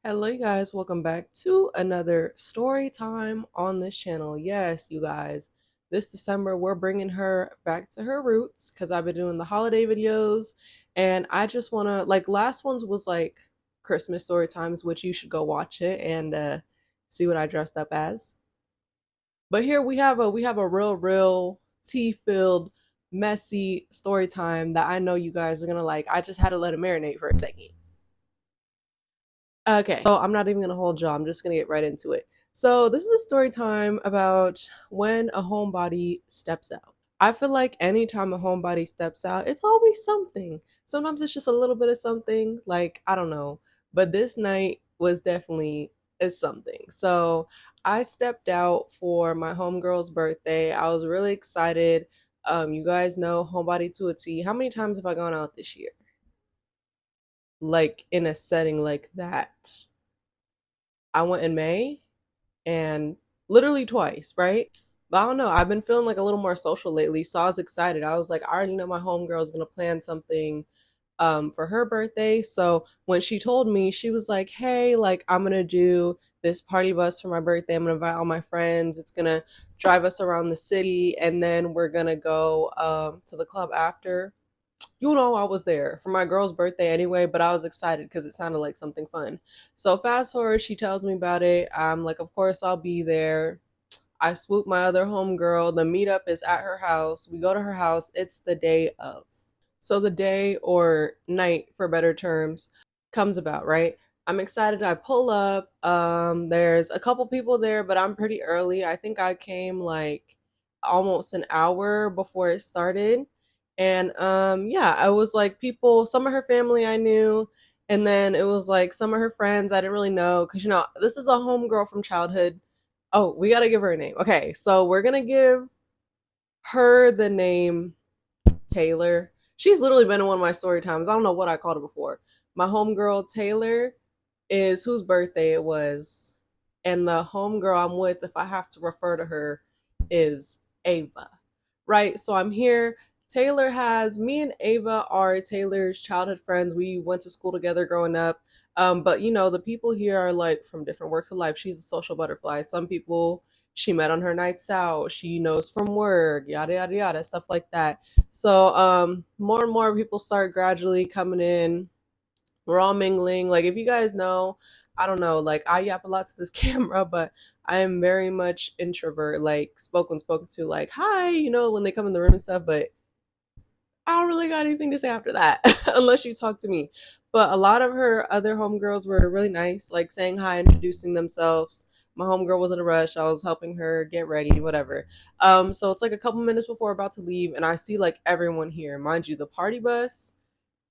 Hello, you guys. Welcome back to another story time on this channel. Yes, you guys, this December we're bringing her back to her roots because I've been doing the holiday videos, and I just want to last ones was like Christmas story times, which you should go watch it and see what I dressed up as. But here we have a real tea filled, messy story time that I know you guys are gonna like. I just had to let it marinate for a second. Okay, so I'm not even gonna hold y'all. I'm just gonna get right into it. So this is a story time about when a homebody steps out. I feel like anytime a homebody steps out, it's always something. Sometimes it's just a little bit of something, like I don't know. But this night was definitely is something. So I stepped out for my homegirl's birthday. I was really excited. You guys know homebody to a T. How many times have I gone out this year? Like in a setting like that. I went in May and literally twice, right? But I don't know. I've been feeling like a little more social lately, so I was excited. I was like, I already know my homegirl is gonna plan something for her birthday. So when she told me, she was like, "Hey, like I'm gonna do this party bus for my birthday. I'm gonna invite all my friends. It's gonna drive us around the city, and then we're gonna go to the club after." You know, I was there for my girl's birthday anyway, but I was excited because it sounded like something fun. So fast forward, she tells me about it. I'm like, of course I'll be there. I swoop my other homegirl. The meetup is at her house. We go to her house. It's the day of. So the day or night, for better terms, comes about, right? I'm excited. I pull up. There's a couple people there, but I'm pretty early. I think I came like almost an hour before it started. And yeah, I was like people, some of her family I knew, and then it was like some of her friends I didn't really know because this is a homegirl from childhood. Oh, we gotta give her a name. Okay, so we're gonna give her the name Taylor. She's literally been in one of my story times. I don't know what I called her before. My homegirl Taylor is whose birthday it was, and the homegirl I'm with, if I have to refer to her, is Ava. Right? So I'm here. Taylor has me and Ava are Taylor's childhood friends. We went to school together growing up. But the people here are like from different works of life. She's a social butterfly. Some people she met on her nights out. She knows from work, yada yada yada, stuff like that. So more and more people start gradually coming in. We're all mingling. Like if you guys know, I don't know, like I yap a lot to this camera, but I am very much introvert, like spoken to, like hi, when they come in the room and stuff, but I don't really got anything to say after that unless you talk to me. But a lot of her other homegirls were really nice, like saying hi, introducing themselves. My homegirl was in a rush. I was helping her get ready, whatever. So it's like a couple minutes before we're about to leave, and I see like everyone here. Mind you, the party bus,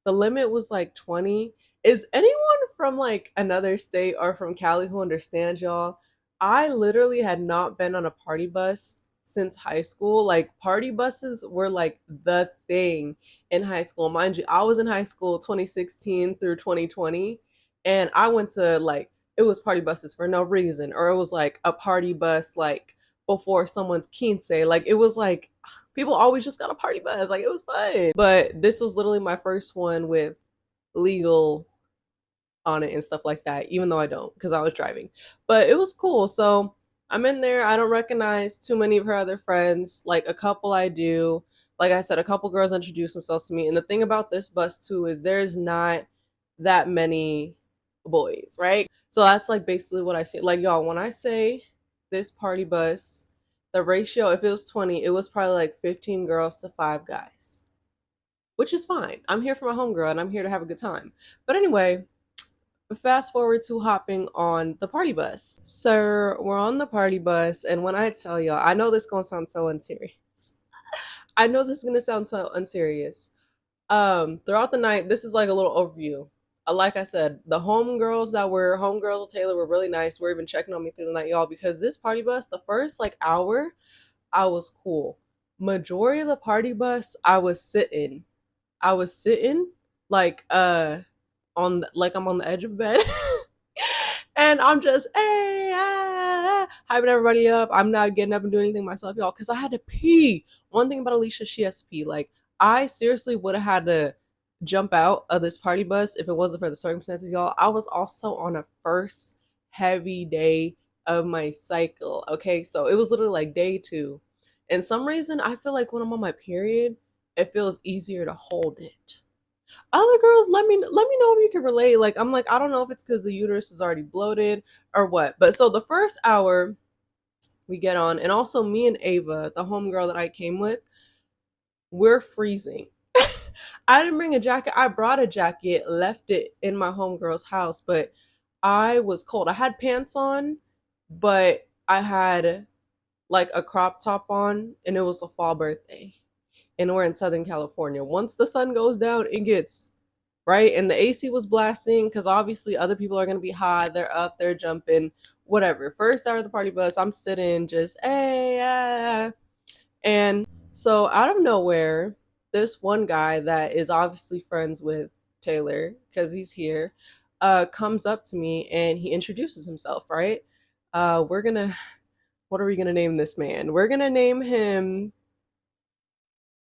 the limit was like 20. Is anyone from like another state or from Cali who understands y'all? I literally had not been on a party bus since high school. Like party buses were like the thing in high school. Mind you, I was in high school 2016 through 2020, and I went to like it was party buses for no reason, or it was like a party bus like before someone's quince. Like it was like people always just got a party bus. Like it was fun. But this was literally my first one with legal on it and stuff like that, even though I don't because I was driving. But it was cool. So I'm in there. I don't recognize too many of her other friends. Like a couple I do. Like I said, a couple girls introduced themselves to me. And the thing about this bus too is there's not that many boys, right? So that's like basically what I see. Like y'all, when I say this party bus, the ratio, if it was 20, it was probably like 15 girls to 5 guys, which is fine. I'm here for my homegirl and I'm here to have a good time. But anyway, fast forward to hopping on the party bus. So we're on the party bus, and when I tell y'all, I know this is gonna sound so unserious. I know this is gonna sound so unserious. Throughout the night, this is like a little overview. Like I said, the homegirls that were homegirls with Taylor were really nice. Were even checking on me through the night, y'all, because this party bus, the first like hour, I was cool. Majority of the party bus, I was sitting like like I'm on the edge of bed and I'm just hey, hyping everybody up. I'm not getting up and doing anything myself, y'all, because I had to pee. One thing about Alicia, she has to pee. Like I seriously would have had to jump out of this party bus if it wasn't for the circumstances, y'all. I was also on a first heavy day of my cycle. Okay, so it was literally like day two. And some reason I feel like when I'm on my period, it feels easier to hold it. Other girls, let me know if you can relate. Like I'm like, I don't know if it's because the uterus is already bloated or what. But so the first hour we get on, and also me and Ava, the homegirl that I came with, we're freezing. I didn't bring a jacket. I brought a jacket, left it in my homegirl's house, but I was cold. I had pants on, but I had like a crop top on, and it was a fall birthday. And we're in Southern California. Once the sun goes down, it gets right. And the AC was blasting because obviously other people are going to be hot. They're up, they're jumping, whatever. First hour of the party bus, I'm sitting just, hey, yeah. And so out of nowhere, this one guy that is obviously friends with Taylor because he's here, comes up to me and he introduces himself, right? We're gonna, what are we gonna name this man? We're gonna name him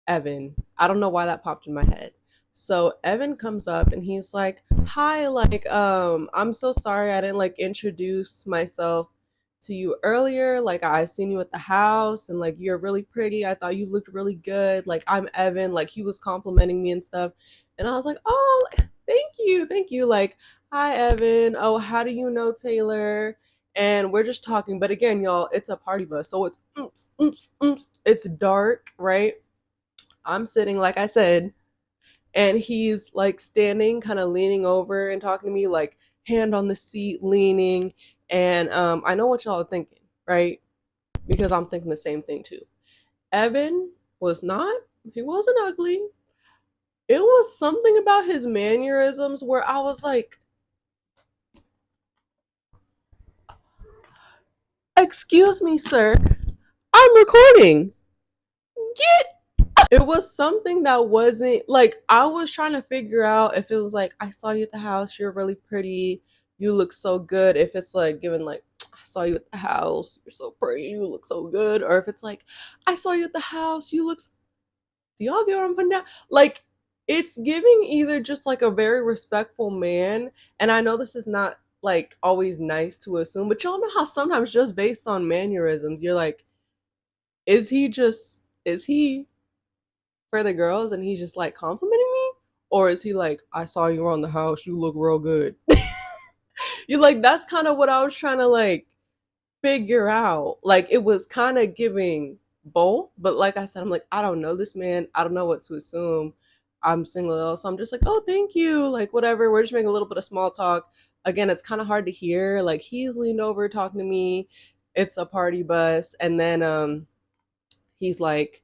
Evan. I don't know why that popped in my head. So Evan comes up and he's like, "Hi, like I'm so sorry I didn't like introduce myself to you earlier. Like I seen you at the house and like you're really pretty. I thought you looked really good. Like I'm Evan." Like he was complimenting me and stuff. And I was like, "Oh, thank you. Thank you." Like, "Hi Evan. Oh, how do you know Taylor?" And we're just talking. But again, y'all, it's a party bus. So it's oops, oops, oops. It's dark, right? I'm sitting, like I said, and he's like standing, kind of leaning over and talking to me, like hand on the seat, leaning. And I know what y'all are thinking, right? Because I'm thinking the same thing too. Evan was not, he wasn't ugly. It was something about his mannerisms where I was like, "Excuse me, sir, I'm recording. Get." It was something that wasn't like I was trying to figure out if it was like I saw you at the house, you're really pretty, you look so good. If it's like given like I saw you at the house, you're so pretty, you look so good, or if it's like I saw you at the house, you look. Do y'all get what I'm putting down? Like it's giving either just like a very respectful man, and I know this is not like always nice to assume, but y'all know how sometimes just based on mannerisms, you're like, is he for the girls and he's just like complimenting me? Or is he like, I saw you around the house, you look real good? You like, that's kind of what I was trying to like figure out. Like, it was kind of giving both. But like I said, I'm like, I don't know this man. I don't know what to assume. I'm single, so I'm just like, oh, thank you. Like, whatever. We're just making a little bit of small talk. Again, it's kind of hard to hear. Like, he's leaned over talking to me. It's a party bus. And then he's like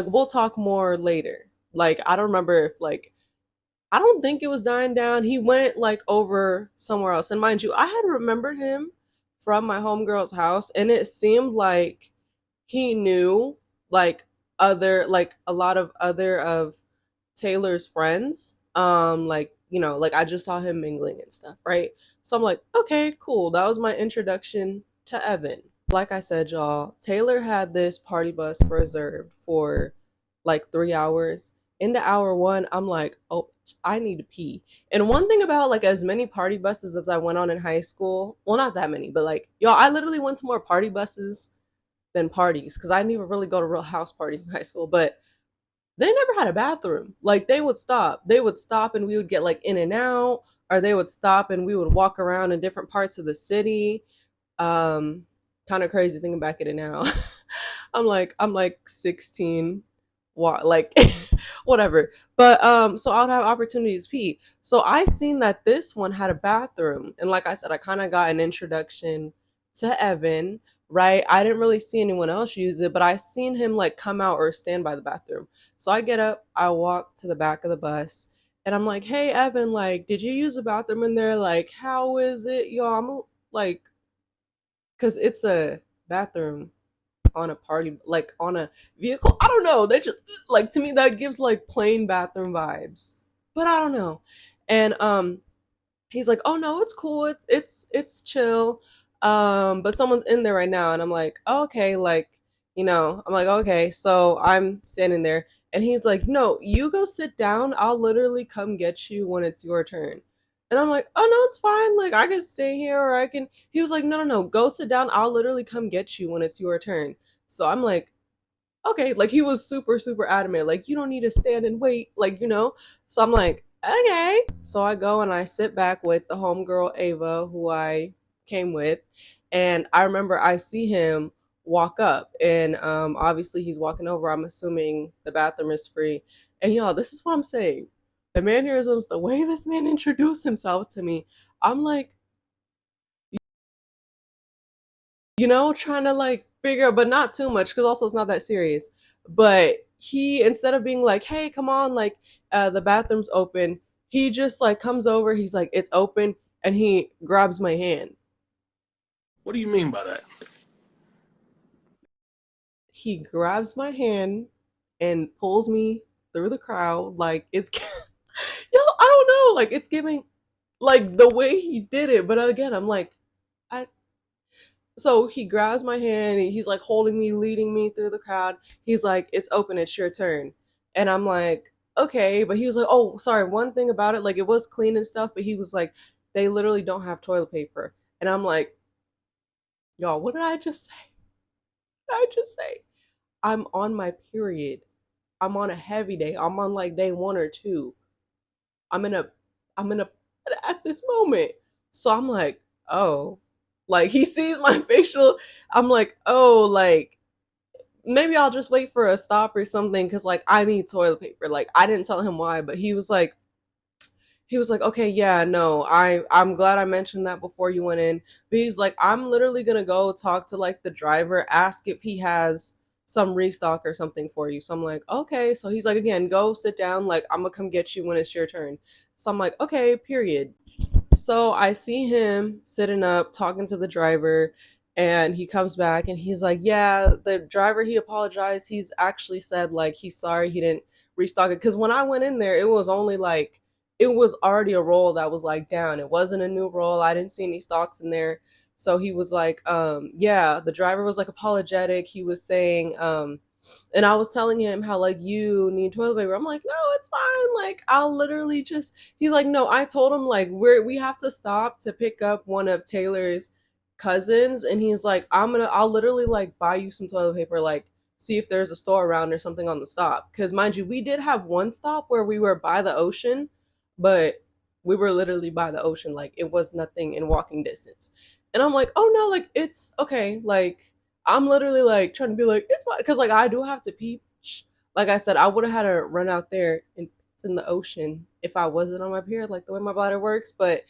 we'll talk more later. Like I don't remember if like I don't think it was dying down. He went like over somewhere else, and mind you, I had remembered him from my homegirl's house, and it seemed like he knew like other like a lot of other of Taylor's friends. Like like I just saw him mingling and stuff, right? So I'm like, okay, cool. That was my introduction to Evan. Like I said, y'all, Taylor had this party bus reserved for like 3 hours. Into hour one, I'm like, oh, I need to pee. And one thing about like as many party buses as I went on in high school, well, not that many, but like, y'all, I literally went to more party buses than parties because I didn't even really go to real house parties in high school. But they never had a bathroom. Like they would stop and we would get like in and out, or they would stop and we would walk around in different parts of the city. um Kind of crazy thinking back at it now. I'm like 16, like whatever. But so I would have opportunities to pee. So I seen that this one had a bathroom, and like I said, I kind of got an introduction to Evan, right? I didn't really see anyone else use it, but I seen him like come out or stand by the bathroom. So I get up, I walk to the back of the bus, and I'm like, "Hey Evan, like did you use the bathroom in there? Like how is it?" Y'all, I'm like, because it's a bathroom on a party, like on a vehicle. I don't know. They just like to me that gives like plain bathroom vibes, but I don't know. And he's like, "Oh no, it's cool. It's chill. But someone's in there right now." And I'm like, oh, "Okay, like I'm like, okay." So I'm standing there, And he's like, no, you go sit down. I'll literally come get you when it's your turn. And I'm like, oh no, it's fine. Like I can stay here or I can. He was like, no, no, no, go sit down. I'll literally come get you when it's your turn. So I'm like, okay, like he was super, super adamant. Like, you don't need to stand and wait, like, So I'm like, okay. So I go and I sit back with the homegirl Ava, who I came with. And I remember I see him walk up, and obviously he's walking over. I'm assuming the bathroom is free. And y'all, this is what I'm saying. The mannerisms, the way this man introduced himself to me, I'm like, trying to like figure out, but not too much because also it's not that serious. But he, instead of being like, hey, come on, like the bathroom's open, he just like comes over, he's like, it's open, and he grabs my hand. What do you mean by that? He grabs my hand and pulls me through the crowd. Like it's, yo, I don't know, like it's giving, like the way he did it. But again, I'm like, I so he grabs my hand, he's like holding me, leading me through the crowd. He's like, it's open, it's your turn. And I'm like, okay. But he was like, oh, sorry, one thing about it, like it was clean and stuff, but he was like, they literally don't have toilet paper. And I'm like, y'all, what did I just say? What did I just say? I'm on my period. I'm on a heavy day. I'm on like day 1 or 2. I'm in a I'm in a at this moment. So I'm like, oh, like he sees my facial. I'm like, oh, like maybe I'll just wait for a stop or something because like I need toilet paper. Like I didn't tell him why, but he was like, okay, yeah, no, I'm glad I mentioned that before you went in. But he's like, I'm literally gonna go talk to like the driver, ask if he has some restock or something for you. So I'm like, okay. So he's like, again, go sit down. Like I'm gonna come get you when it's your turn. So I'm like, okay, period. So I see him sitting up talking to the driver, and he comes back and he's like, yeah, the driver, he apologized. He's actually said like he's sorry he didn't restock it. Cause when I went in there, it was only like it was already a roll that was like down. It wasn't a new roll. I didn't see any stocks in there. So he was like, yeah, the driver was like apologetic. He was saying, and I was telling him how like you need toilet paper. I'm like, no, it's fine. Like I'll literally just. He's like, no. I told him like we have to stop to pick up one of Taylor's cousins, and he's like, I'll literally like buy you some toilet paper. Like see if there's a store around or something on the stop. Because mind you, we did have one stop where we were by the ocean, but we were literally by the ocean. Like it was nothing in walking distance. And I'm like, oh no, like it's okay. Like I'm literally like trying to be like, it's fine. Cause like I do have to pee. Like I said, I would have had to run out there and it's in the ocean if I wasn't on my period, like the way my bladder works. But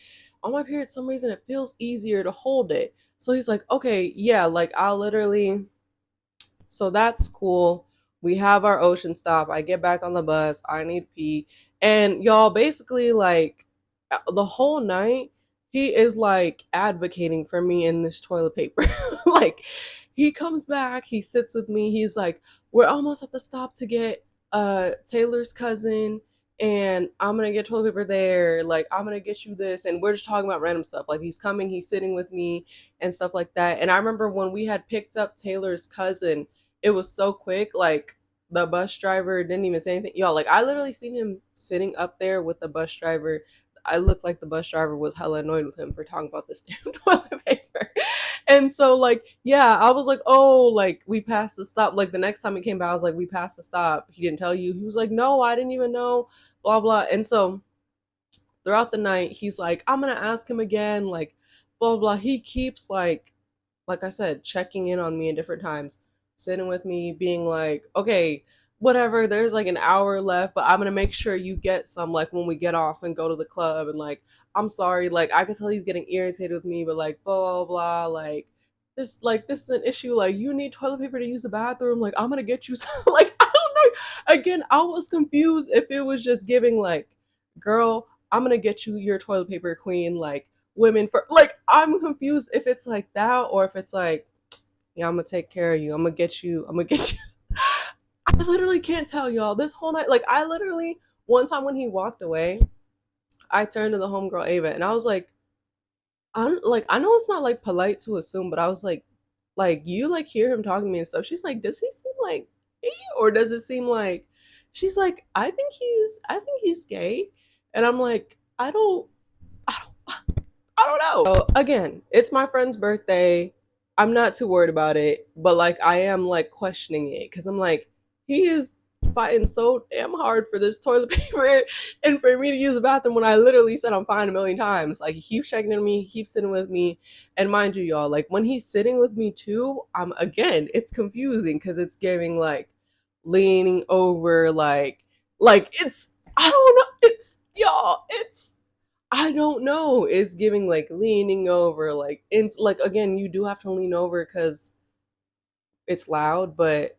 on my period, some reason it feels easier to hold it. So he's like, okay, yeah, like I'll literally, so that's cool. We have our ocean stop. I get back on the bus. I need pee. And y'all, basically, like, the whole night, he is like advocating for me in this toilet paper. Like, he comes back, he sits with me. He's like, we're almost at the stop to get Taylor's cousin. And I'm gonna get toilet paper there. Like, I'm gonna get you this. And we're just talking about random stuff. Like, he's coming, he's sitting with me and stuff like that. And I remember when we had picked up Taylor's cousin, it was so quick. Like the bus driver didn't even say anything. Y'all, like I literally seen him sitting up there with the bus driver. I looked like the bus driver was hella annoyed with him for talking about this damn toilet paper. And so like, yeah, I was like, oh, like we passed the stop. Like the next time he came by, I was like, we passed the stop. He didn't tell you. He was like, no, I didn't even know. Blah blah. And so throughout the night, he's like, I'm gonna ask him again. Like blah blah. He keeps like I said, checking in on me at different times, sitting with me, being like, okay, whatever, there's like an hour left, but I'm gonna make sure you get some like when we get off and go to the club. And like, I'm sorry, like I can tell he's getting irritated with me, but like blah blah blah, like this is an issue. Like you need toilet paper to use the bathroom. Like I'm gonna get you some. Like I don't know. Again, I was confused if it was just giving like, girl, I'm gonna get you your toilet paper queen. Like women for like I'm confused if it's like that or if it's like, yeah, I'm gonna take care of you. I'm gonna get you. I literally can't tell y'all this whole night. Like I literally one time when he walked away, I turned to the homegirl Ava and I was I know it's not like polite to assume, but I was like you like hear him talking to me and stuff. She's like, does he seem like me or does it seem like She's like, I think he's gay. And I'm like, I I don't know. So again, it's my friend's birthday. I'm not too worried about it, but like I am like questioning it because I'm like, he is fighting so damn hard for this toilet paper and for me to use the bathroom when I literally said I'm fine a million times. Like he keeps checking in on me, he keeps sitting with me. And mind you, y'all, like when he's sitting with me too, I'm again, it's confusing because it's giving like leaning over, like it's I don't know, it's y'all, it's I don't know. It's giving like leaning over, like into like again, you do have to lean over because it's loud, but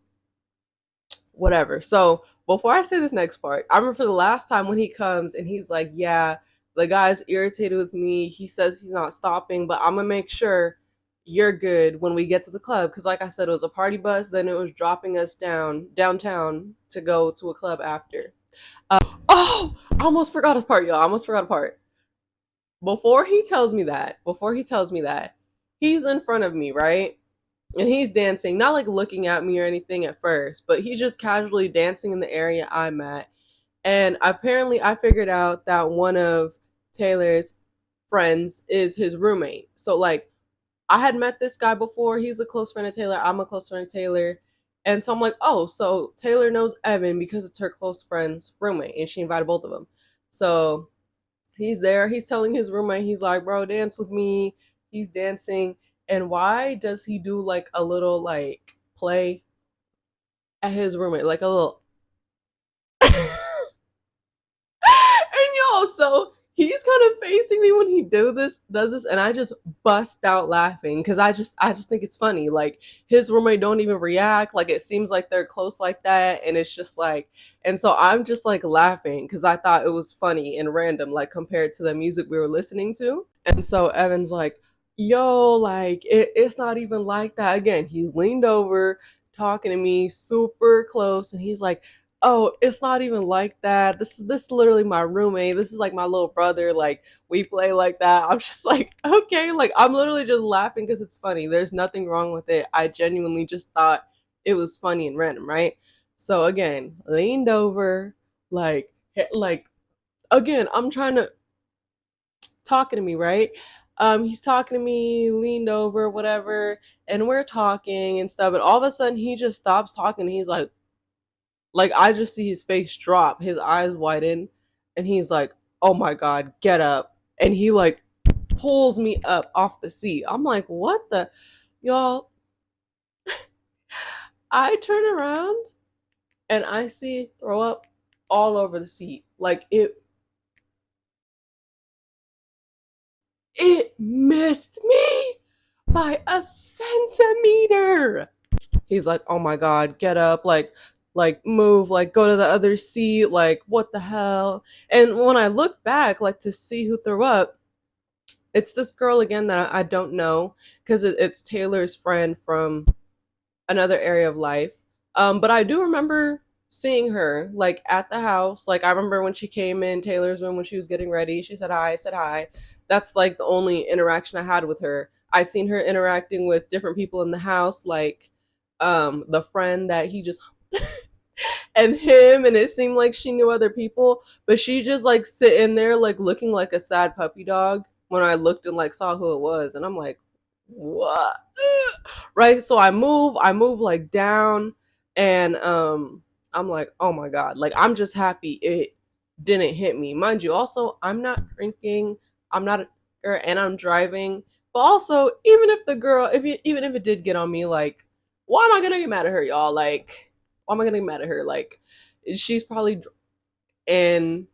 whatever. So before I say this next part, I remember for the last time when he comes and he's like, "Yeah, the guy's irritated with me. He says he's not stopping, but I'm gonna make sure you're good when we get to the club." Because like I said, it was a party bus. Then it was dropping us downtown to go to a club after. Oh, I almost forgot a part, y'all. I almost forgot a part. Before he tells me that, he's in front of me, right? And he's dancing, not like looking at me or anything at first, but he's just casually dancing in the area I'm at. And apparently, I figured out that one of Taylor's friends is his roommate. So, like, I had met this guy before. He's a close friend of Taylor. I'm a close friend of Taylor. And so I'm like, oh, so Taylor knows Evan because it's her close friend's roommate. And she invited both of them. So he's there. He's telling his roommate, he's like, bro, dance with me. He's dancing. And why does he do like a little like play at his roommate? Like a little and yo, so he's kind of facing me when he does this, and I just bust out laughing because I just think it's funny. Like his roommate don't even react. Like it seems like they're close like that, and it's just like, and so I'm just like laughing because I thought it was funny and random, like compared to the music we were listening to. And so Evan's like, "Yo, like it's not even like that." Again, he's leaned over, talking to me, super close, and he's like, oh, it's not even like that. This is literally my roommate. This is like my little brother. Like we play like that. I'm just like, okay, like I'm literally just laughing because it's funny. There's nothing wrong with it. I genuinely just thought it was funny and random, right? So again, leaned over, like again, I'm trying to talking to me, right? He's talking to me, leaned over, whatever, and we're talking and stuff. And all of a sudden, he just stops talking. He's like I just see his face drop, his eyes widen, and he's like, "Oh my god, get up!" And he like pulls me up off the seat. I'm like, "What the, y'all?" I turn around and I see throw up all over the seat. Like it missed me by a centimeter. He's like, "Oh my god, get up, like move, like go to the other seat, like what the hell?" And when I look back like to see who threw up, it's this girl again that I don't know because it's Taylor's friend from another area of life. But I do remember seeing her like at the house. Like I remember when she came in Taylor's room when she was getting ready. She said hi. I said hi. That's like the only interaction I had with her. I seen her interacting with different people in the house, like the friend that he just and him, and it seemed like she knew other people, but she just like sitting there like looking like a sad puppy dog when I looked and like saw who it was, and I'm like, what? Right? So I move like down, and I'm like, oh my god, like I'm just happy it didn't hit me. Mind you, also I'm not drinking, I'm not a girl, and I'm driving. But also, even if it did get on me, like, why am I gonna get mad at her, y'all? Like, why am I gonna get mad at her? Like, she's probably and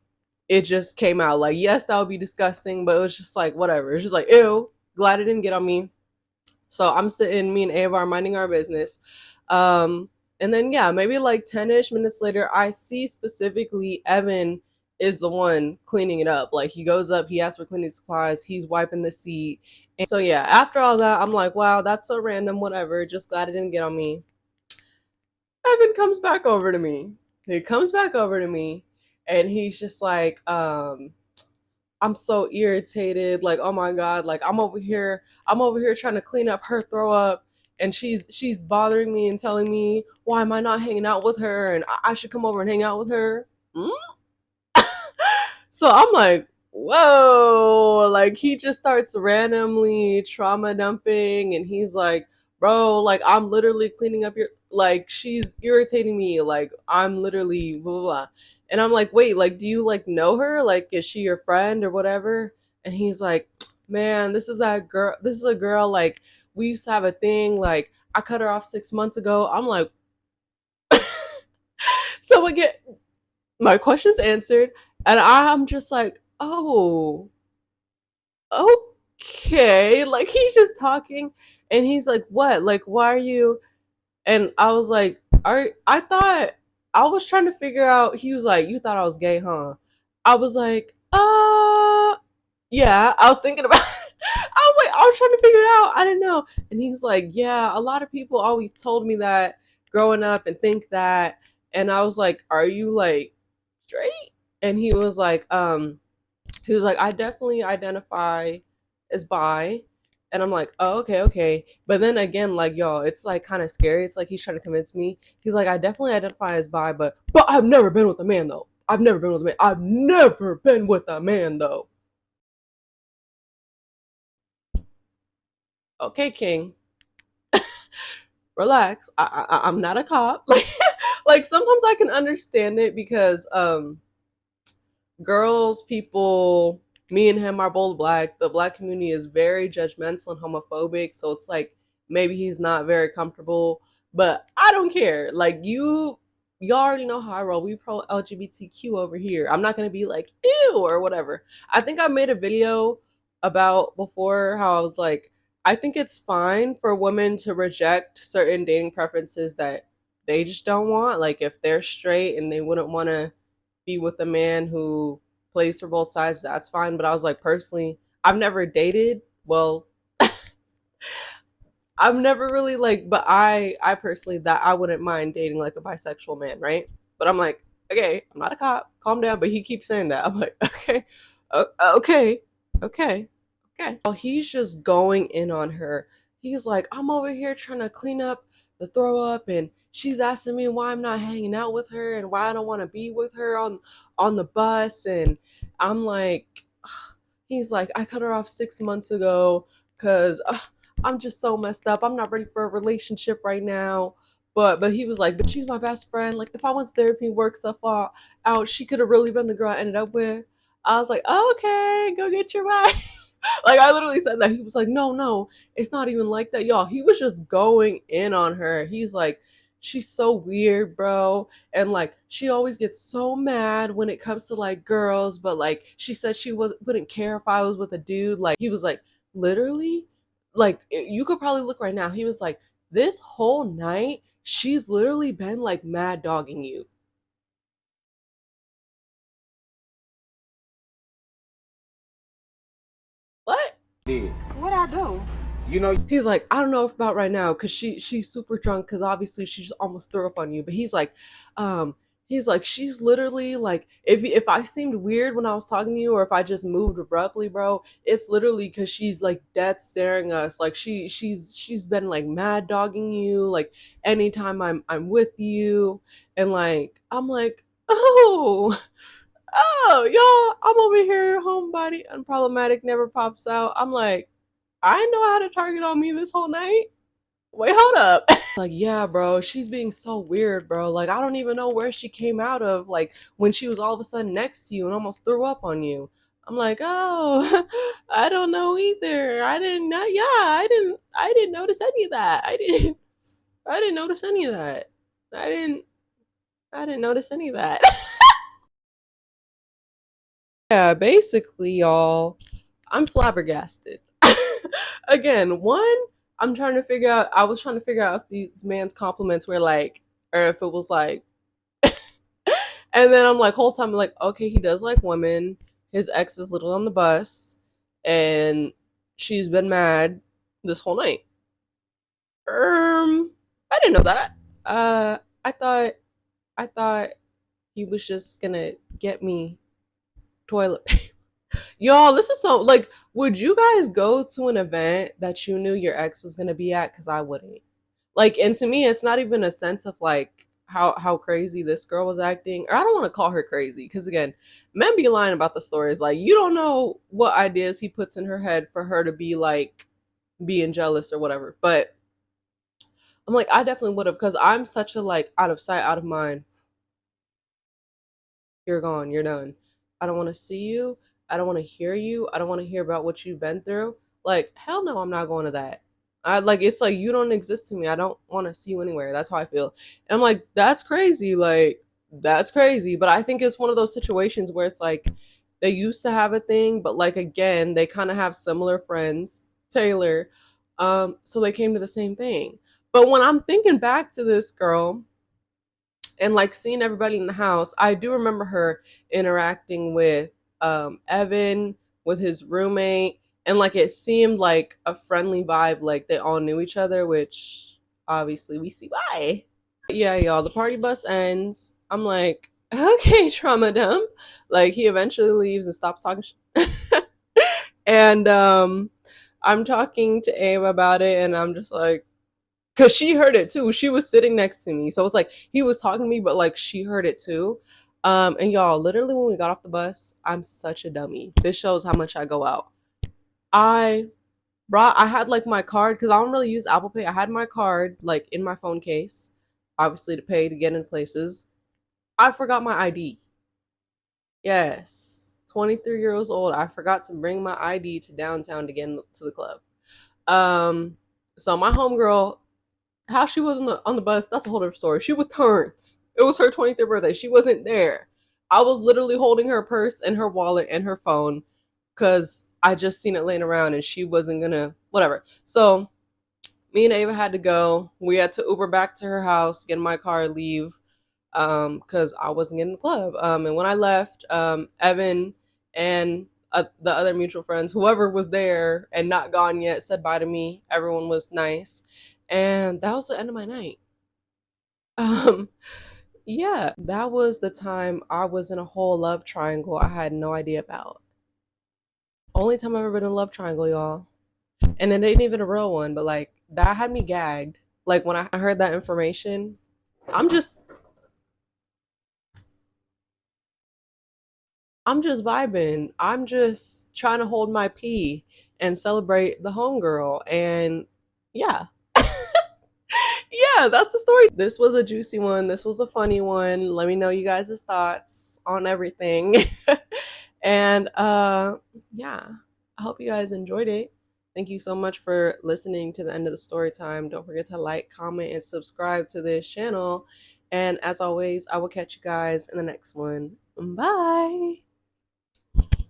it just came out like, yes, that would be disgusting, but it was just like whatever. It's just like, ew, glad it didn't get on me. So I'm sitting, me and Ava are minding our business. Um, and then yeah, maybe like 10-ish minutes later, I see specifically Evan is the one cleaning it up. Like he goes up, he asks for cleaning supplies, he's wiping the seat. And so yeah, after all that, I'm like, wow, that's so random, whatever. Just glad it didn't get on me. Evan comes back over to me. He comes back over to me and he's just like, I'm so irritated. Like, oh my God, like I'm over here trying to clean up her throw up. and she's bothering me and telling me why am I not hanging out with her and I should come over and hang out with her. Hmm? So I'm like, whoa, like he just starts randomly trauma dumping and he's like, bro, like I'm literally cleaning up your, like she's irritating me, like I'm literally blah blah blah. And I'm like, wait, like do you like know her? Like is she your friend or whatever? And he's like, man, this is that girl, this is a girl, like we used to have a thing, like I cut her off 6 months ago. I'm like, so I get my questions answered, and I'm just like, oh, okay. Like he's just talking, and he's like, what? Like, why are you? And I was like, I thought I was trying to figure out. He was like, you thought I was gay, huh? I was like, yeah. I was thinking about. I was like, I was trying to figure it out. I didn't know. And he's like, yeah. A lot of people always told me that growing up and think that. And I was like, are you like straight? And he was like, I definitely identify as bi. And I'm like, oh, okay, okay. But then again, like, y'all, it's like kind of scary. It's like he's trying to convince me. He's like, I definitely identify as bi, but I've never been with a man though. I've never been with a man. I've never been with a man though. Okay, King, relax. I'm not a cop. Like sometimes I can understand it because girls, people, me and him are both black. The black community is very judgmental and homophobic, so it's like maybe he's not very comfortable, but I don't care. Like y'all already know how I roll. We pro LGBTQ over here. I'm not gonna be like ew or whatever. I think I made a video about before how I was like, I think it's fine for women to reject certain dating preferences that they just don't want. Like if they're straight and they wouldn't want to be with a man who plays for both sides, that's fine. But I was like, personally, I've never dated. Well, I've never really like, but I personally that I wouldn't mind dating like a bisexual man, right? But I'm like, okay, I'm not a cop. Calm down. But he keeps saying that. I'm like, okay, okay, okay, okay. Well, he's just going in on her. He's like, I'm over here trying to clean up the throw up, and she's asking me why I'm not hanging out with her and why I don't want to be with her on the bus, and I'm like, he's like, I cut her off 6 months ago because I'm just so messed up. I'm not ready for a relationship right now. But he was like, but she's my best friend. Like if I went to therapy and work stuff out, she could have really been the girl I ended up with. I was like, okay, go get your wife. Like I literally said that. He was like, no, no, it's not even like that, y'all. He was just going in on her. He's like, she's so weird, bro. And like she always gets so mad when it comes to like girls, but like she said she wouldn't care if I was with a dude. Like he was like, literally, like you could probably look right now. He was like, this whole night, she's literally been like mad dogging you. What? Did. What I do? You know, He's like, I don't know if about right now because she's super drunk because obviously she just almost threw up on you. But um, he's like, she's literally like, if I seemed weird when I was talking to you or if I just moved abruptly, bro, it's literally because she's like dead staring us. Like she's been like mad dogging you like anytime I'm with you, and like I'm like, oh. Oh, y'all, I'm over here, homebody, unproblematic, never pops out. I'm like, I know how to target on me this whole night. Wait, hold up. Like, yeah, bro, she's being so weird, bro. Like, I don't even know where she came out of. Like, when she was all of a sudden next to you and almost threw up on you. I'm like, oh, I don't know either. I didn't know. Yeah, I didn't notice any of that. I didn't notice any of that. I didn't, I didn't notice any of that. Yeah, basically, y'all, I'm flabbergasted. Again, one, I'm trying to figure out. I was trying to figure out if the man's compliments were like, or if it was like, and then I'm like, whole time, I'm like, okay, he does like women. His ex is little on the bus, and she's been mad this whole night. I didn't know that. Uh, I thought, I thought he was just gonna get me toilet paper. Y'all, this is so like, would you guys go to an event that you knew your ex was gonna be at? Because I wouldn't. Like, and to me, it's not even a sense of like how crazy this girl was acting. Or I don't want to call her crazy because again, men be lying about the stories. Like, you don't know what ideas he puts in her head for her to be like being jealous or whatever. But I'm like, I definitely would have because I'm such a like out of sight, out of mind. You're gone, you're done. I don't want to see you. I don't want to hear you. I don't want to hear about what you've been through. Like, hell no, I'm not going to that. I like it's like you don't exist to me. I don't want to see you anywhere. That's how I feel. And I'm like, that's crazy. Like, that's crazy. But I think it's one of those situations where it's like they used to have a thing, but like again, they kind of have similar friends, Taylor. So they came to the same thing. But when I'm thinking back to this girl, and like seeing everybody in the house, I do remember her interacting with Evan, with his roommate, and like it seemed like a friendly vibe, like they all knew each other, which obviously we see why. Yeah, y'all, the party bus ends. I'm like, okay, trauma dump. Like he eventually leaves and stops talking and I'm talking to Abe about it, and I'm just like, because she heard it too. She was sitting next to me. So it's like he was talking to me, but like she heard it too. And y'all, literally when we got off the bus, I'm such a dummy. This shows how much I go out. I I had like my card because I don't really use Apple Pay. I had my card like in my phone case, obviously to pay to get in places. I forgot my ID. Yes. 23 years old. I forgot to bring my ID to downtown to get into the club. Um, so my homegirl, how she was on the bus, that's a whole different story. She was turned. It was her 23rd birthday. She wasn't there. I was literally holding her purse and her wallet and her phone because I just seen it laying around and she wasn't gonna whatever. So me and Ava had to go. We had to Uber back to her house, get in my car, leave, because I wasn't getting the club. And when I left, Evan and the other mutual friends, whoever was there and not gone yet, said bye to me. Everyone was nice, and that was the end of my night. Um, yeah, that was the time I was in a whole love triangle I had no idea about. Only time I've ever been in a love triangle, y'all. And it ain't even a real one, but like that had me gagged. Like when I heard that information, I'm just I'm just vibing. I'm just trying to hold my pee and celebrate the homegirl. And yeah. Yeah, that's the story. This was a juicy one. This was a funny one. Let me know you guys' thoughts on everything. And yeah, I hope you guys enjoyed it. Thank you so much for listening to the end of the story time. Don't forget to like, comment, and subscribe to this channel. And as always, I will catch you guys in the next one. Bye.